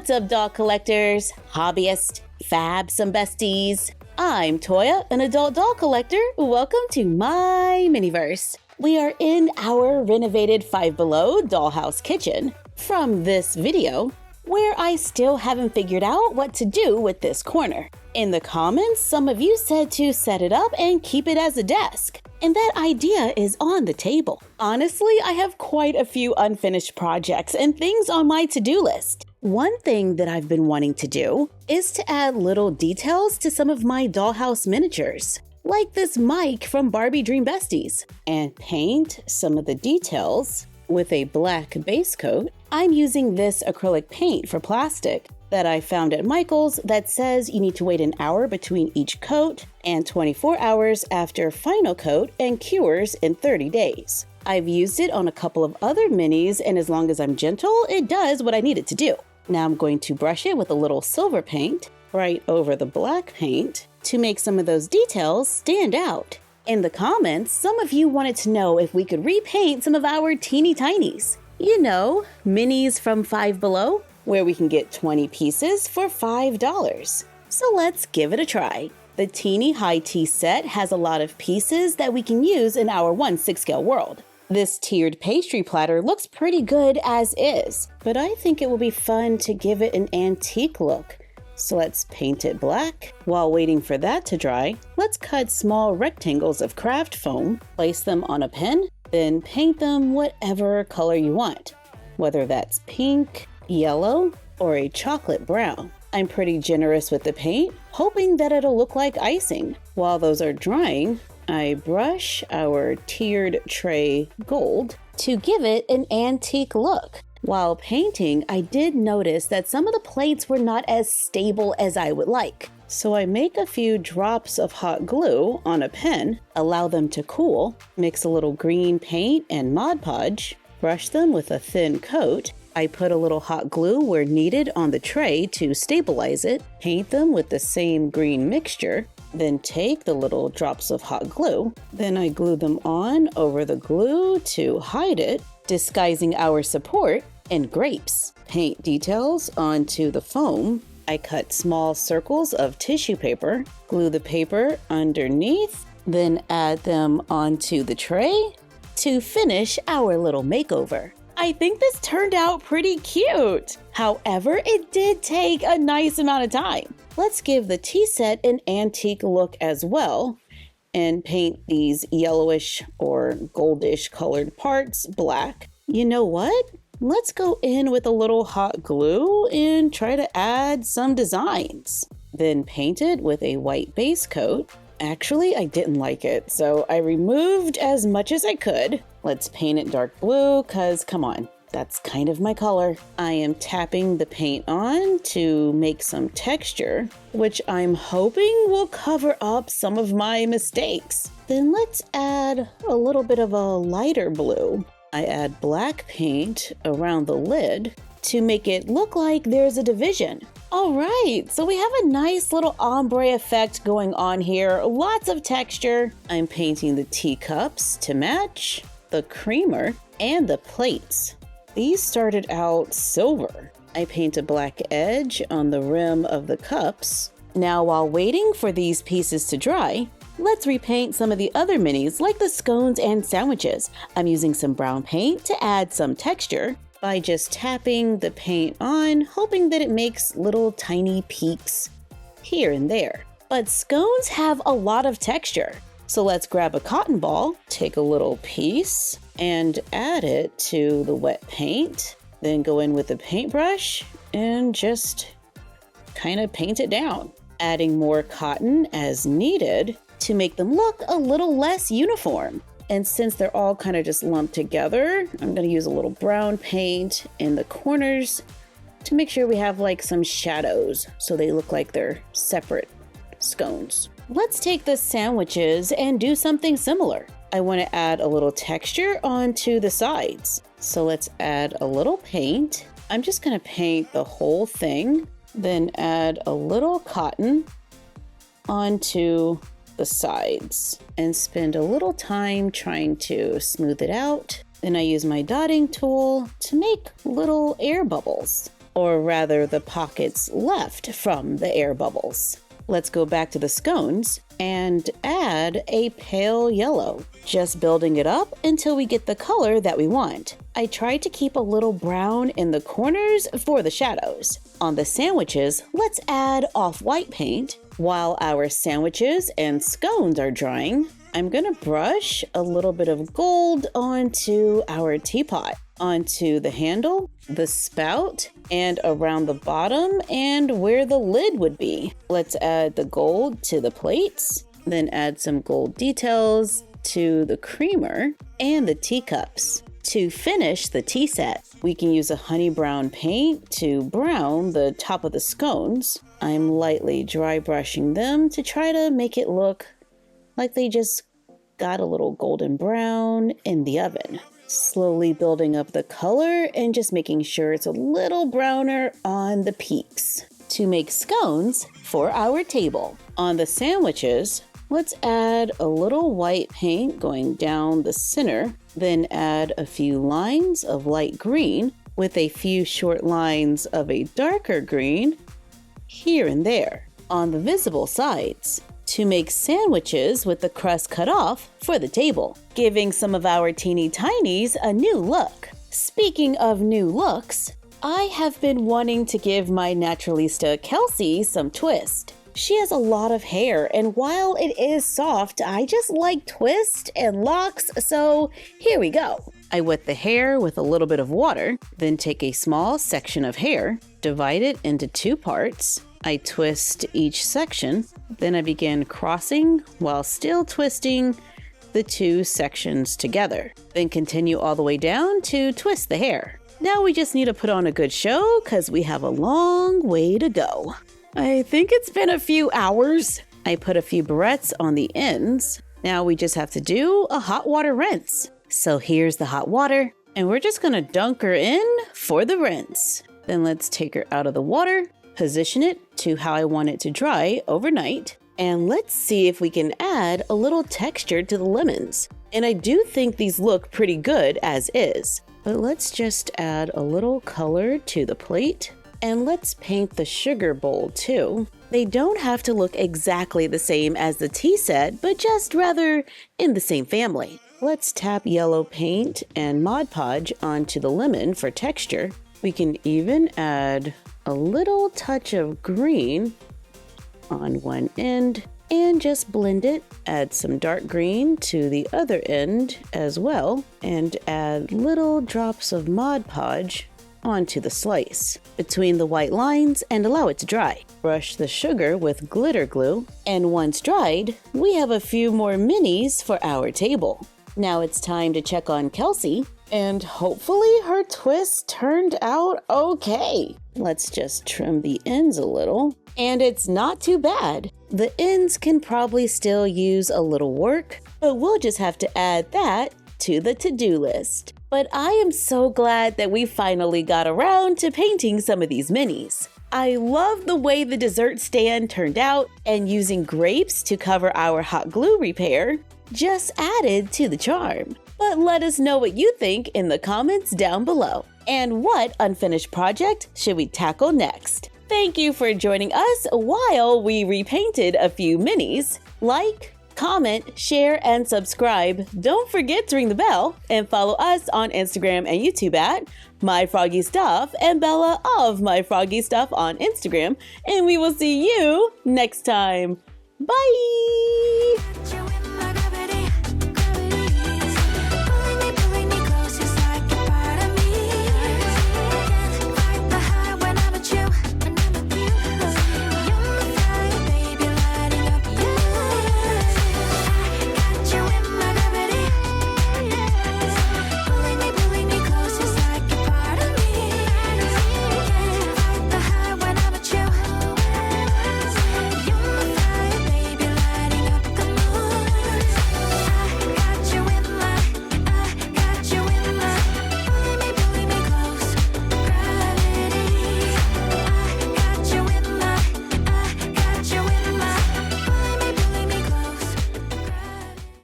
What's up, doll collectors, hobbyists, fabsome besties? I'm Toya, an adult doll collector. Welcome to my miniverse. We are in our renovated Five Below dollhouse kitchen. From this video, where I still haven't figured out what to do with this corner. In the comments, some of you said to set it up and keep it as a desk. And that idea is on the table. Honestly, I have quite a few unfinished projects and things on my to-do list. One thing that I've been wanting to do is to add little details to some of my dollhouse miniatures, like this mic from Barbie Dream Besties, and paint some of the details with a black base coat. I'm using this acrylic paint for plastic that I found at Michael's that says you need to wait an hour between each coat and 24 hours after final coat and cures in 30 days. I've used it on a couple of other minis, and as long as I'm gentle, it does what I need it to do. Now I'm going to brush it with a little silver paint right over the black paint to make some of those details stand out. In the comments, some of you wanted to know if we could repaint some of our teeny tinies. You know, minis from Five Below, where we can get 20 pieces for $5. So let's give it a try. The teeny high tea set has a lot of pieces that we can use in our 1/6 scale world. This tiered pastry platter looks pretty good as is, but I think it will be fun to give it an antique look. So let's paint it black. While waiting for that to dry, let's cut small rectangles of craft foam, place them on a pen, then paint them whatever color you want, whether that's pink, yellow, or a chocolate brown. I'm pretty generous with the paint, hoping that it'll look like icing. While those are drying, I brush our tiered tray gold to give it an antique look. While painting, I did notice that some of the plates were not as stable as I would like. So I make a few drops of hot glue on a pen, allow them to cool, mix a little green paint and Mod Podge, brush them with a thin coat. I put a little hot glue where needed on the tray to stabilize it, paint them with the same green mixture, then take the little drops of hot glue. Then I glue them on over the glue to hide it, disguising our support in grapes. Paint details onto the foam. I cut small circles of tissue paper, glue the paper underneath, then add them onto the tray to finish our little makeover. I think this turned out pretty cute. However, it did take a nice amount of time. Let's give the tea set an antique look as well and paint these yellowish or goldish colored parts black. You know what? Let's go in with a little hot glue and try to add some designs. Then paint it with a white base coat. Actually, I didn't like it, so I removed as much as I could. Let's paint it dark blue, cause come on, that's kind of my color. I am tapping the paint on to make some texture, which I'm hoping will cover up some of my mistakes. Then let's add a little bit of a lighter blue. I add black paint around the lid to make it look like there's a division. All right, so we have a nice little ombre effect going on here. Lots of texture. I'm painting the teacups to match, the creamer, and the plates. These started out silver. I paint a black edge on the rim of the cups. Now, while waiting for these pieces to dry, let's repaint some of the other minis like the scones and sandwiches. I'm using some brown paint to add some texture by just tapping the paint on, hoping that it makes little tiny peaks here and there. But scones have a lot of texture. So let's grab a cotton ball, take a little piece, and add it to the wet paint. Then go in with a paintbrush and just kind of paint it down, adding more cotton as needed to make them look a little less uniform. And since they're all kind of just lumped together, I'm going to use a little brown paint in the corners to make sure we have like some shadows so they look like they're separate scones. Let's take the sandwiches and do something similar. I want to add a little texture onto the sides. So let's add a little paint. I'm just going to paint the whole thing, then add a little cotton onto the sides and spend a little time trying to smooth it out. Then I use my dotting tool to make little air bubbles. or rather the pockets left from the air bubbles. Let's go back to the scones and add a pale yellow, just building it up until we get the color that we want. I tried to keep a little brown in the corners for the shadows. On the sandwiches, let's add off-white paint. While our sandwiches and scones are drying, I'm gonna brush a little bit of gold onto our teapot, onto the handle, the spout, and around the bottom and where the lid would be. Let's add the gold to the plates, then add some gold details to the creamer and the teacups. To finish the tea set, we can use a honey brown paint to brown the top of the scones. I'm lightly dry brushing them to try to make it look like they just got a little golden brown in the oven. Slowly building up the color and just making sure it's a little browner on the peaks. To make scones for our table. On the sandwiches, let's add a little white paint going down the center, then add a few lines of light green with a few short lines of a darker green here and there on the visible sides. To make sandwiches with the crust cut off for the table, giving some of our teeny tinies a new look. Speaking of new looks, I have been wanting to give my naturalista Kelsey some twist. She has a lot of hair, and while it is soft, I just like twist and locks, so here we go. I wet the hair with a little bit of water, then take a small section of hair, divide it into 2 parts. I twist each section, then I begin crossing while still twisting the 2 sections together. Then continue all the way down to twist the hair. Now we just need to put on a good show because we have a long way to go. I think it's been a few hours. I put a few barrettes on the ends. Now we just have to do a hot water rinse. So here's the hot water, and we're just gonna dunk her in for the rinse. Then let's take her out of the water, position it to how I want it to dry overnight, and let's see if we can add a little texture to the lemons. And I do think these look pretty good as is, but let's just add a little color to the plate, and let's paint the sugar bowl too. They don't have to look exactly the same as the tea set, but just rather in the same family. Let's tap yellow paint and Mod Podge onto the lemon for texture. We can even add a little touch of green on one end and just blend it. Add some dark green to the other end as well, and add little drops of Mod Podge onto the slice between the white lines and allow it to dry. Brush the sugar with glitter glue, and once dried, we have a few more minis for our table. Now it's time to check on Kelsey, and hopefully her twist turned out okay. Let's just trim the ends a little, and it's not too bad. The ends can probably still use a little work, but we'll just have to add that to the to-do list. But I am so glad that we finally got around to painting some of these minis. I love the way the dessert stand turned out, and using grapes to cover our hot glue repair just added to the charm. But let us know what you think in the comments down below. And what unfinished project should we tackle next? Thank you for joining us while we repainted a few minis. Like, comment, share, and subscribe. Don't forget to ring the bell and follow us on Instagram and YouTube at MyFroggyStuff and Bella of MyFroggyStuff on Instagram. And we will see you next time. Bye!